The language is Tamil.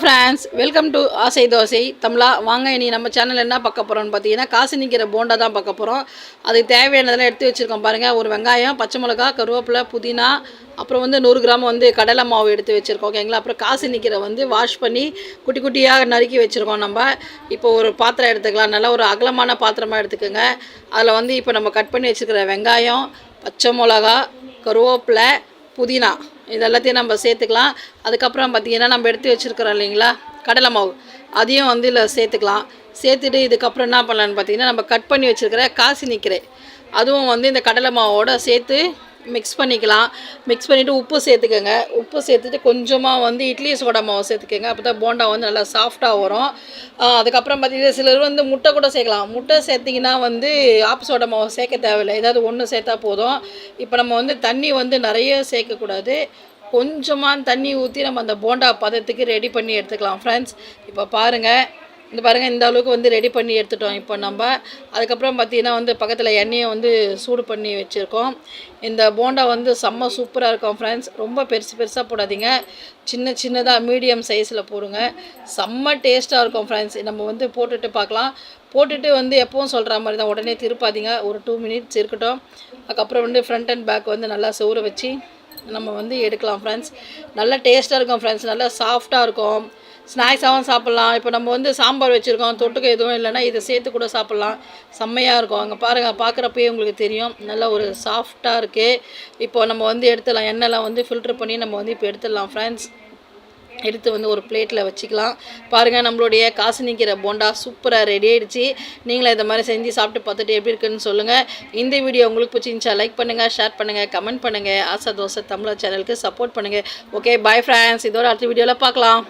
ஃப்ரெண்ட்ஸ், வெல்கம் டு ஆசை தோசை தமிழா. வாங்க, இனி நம்ம சேனல் என்ன பார்க்க போகிறோம்னு பார்த்தீங்கன்னா, காசு நிற்கிற போண்டா தான் பார்க்க போகிறோம். அதுக்கு தேவையானதெல்லாம் எடுத்து வச்சுருக்கோம் பாருங்கள். ஒரு வெங்காயம், பச்சை மிளகா, கருவேப்பிலை, புதினா, அப்புறம் 100 கிராம் கடலை மாவு எடுத்து வச்சுருக்கோம். ஓகேங்களா. அப்புறம் காசு நிற்கிற வாஷ் பண்ணி குட்டி குட்டியாக நறுக்கி வச்சுருக்கோம். நம்ம இப்போ ஒரு பாத்திரம் எடுத்துக்கலாம். நல்லா ஒரு அகலமான பாத்திரமாக எடுத்துக்கோங்க. அதில் இப்போ நம்ம கட் பண்ணி வச்சுருக்கிற வெங்காயம், பச்சை மிளகா, கருவேப்பிலை, புதினா இதெல்லாத்தையும் நம்ம சேர்த்துக்கலாம். அதுக்கப்புறம் பார்த்திங்கன்னா, நம்ம எடுத்து வச்சுருக்கிறோம் இல்லைங்களா கடலை மாவு, அதையும் இதில் சேர்த்துக்கலாம். சேர்த்துட்டு இதுக்கப்புறம் என்ன பண்ணலான்னு பார்த்திங்கன்னா, நம்ம கட் பண்ணி வச்சுருக்கிற காசு நிற்கிற அதுவும் இந்த கடலை மாவோடு சேர்த்து மிக்ஸ் பண்ணிக்கலாம். மிக்ஸ் பண்ணிவிட்டு உப்பு சேர்த்துக்கோங்க. உப்பு சேர்த்துட்டு கொஞ்சமாக இட்லி சோடா மாவு சேர்த்துக்கோங்க. அப்போ தான் போண்டா நல்லா சாஃப்டாக வரும். அதுக்கப்புறம் பார்த்திங்கன்னா, சிலர் முட்டை கூட சேர்க்கலாம். முட்டை சேர்த்திங்கன்னா ஆப்பு சோடா மாவு சேர்க்க தேவையில்லை. ஏதாவது ஒன்று சேர்த்தா போதும். இப்போ நம்ம தண்ணி நிறைய சேர்க்கக்கூடாது. கொஞ்சமாக தண்ணி ஊற்றி நம்ம அந்த போண்டா பதத்துக்கு ரெடி பண்ணி எடுத்துக்கலாம். ஃப்ரெண்ட்ஸ், இப்போ பாருங்கள், இந்த அளவுக்கு ரெடி பண்ணி எடுத்துட்டோம். இப்போ நம்ம அதுக்கப்புறம் பார்த்திங்கன்னா பக்கத்தில் எண்ணெயை சூடு பண்ணி வச்சுருக்கோம். இந்த போண்டா செம்ம சூப்பராக இருக்கும் ஃப்ரெண்ட்ஸ். ரொம்ப பெருசாக போடாதீங்க, சின்னதாக மீடியம் சைஸில் போடுங்க. செம்ம டேஸ்ட்டாக இருக்கும் ஃப்ரெண்ட்ஸ். நம்ம போட்டுட்டு பார்க்கலாம். போட்டுட்டு எப்பவும் சொல்கிற மாதிரி தான், உடனே திருப்பாதீங்க. ஒரு 2 மினிட்ஸ் இருக்கட்டும். அதுக்கப்புறம் ஃப்ரண்ட் அண்ட் பேக் நல்லா சவுற வச்சு நம்ம எடுக்கலாம் ஃப்ரெண்ட்ஸ். நல்லா டேஸ்ட்டாக இருக்கும் ஃப்ரெண்ட்ஸ். நல்லா சாஃப்டாக இருக்கும். ஸ்நாக்ஸாகவும் சாப்பிட்லாம். இப்போ நம்ம சாம்பார் வச்சுருக்கோம், தொட்டுக்க எதுவும் இல்லைன்னா இதை சேர்த்து கூட சாப்பிட்லாம். செம்மையாக இருக்கும். அங்கே பாருங்கள், பார்க்குறப்பயே உங்களுக்கு தெரியும் நல்லா ஒரு சாஃப்டாக இருக்குது. இப்போ நம்ம எடுத்துடலாம். எண்ணெய்லாம் ஃபில்ட்ரு பண்ணி நம்ம இப்போ எடுத்துடலாம் ஃப்ரெண்ட்ஸ். எடுத்து ஒரு பிளேட்டில் வச்சுக்கலாம். பாருங்கள், நம்மளுடைய காசு நிற்கிற போண்டா சூப்பராக ரெடி ஆகிடுச்சு. நீங்களும் இந்த மாதிரி செஞ்சு சாப்பிட்டு பார்த்துட்டு எப்படி இருக்குன்னு சொல்லுங்கள். இந்த வீடியோ உங்களுக்கு பிடிச்சிருந்துச்சா லைக் பண்ணுங்கள், ஷேர் பண்ணுங்கள், கமெண்ட் பண்ணுங்கள். ஆசை தோசை தமிழா சேனலுக்கு சப்போர்ட் பண்ணுங்கள். Okay, bye friends. இதோட அடுத்த வீடியோவில் பார்க்கலாம்.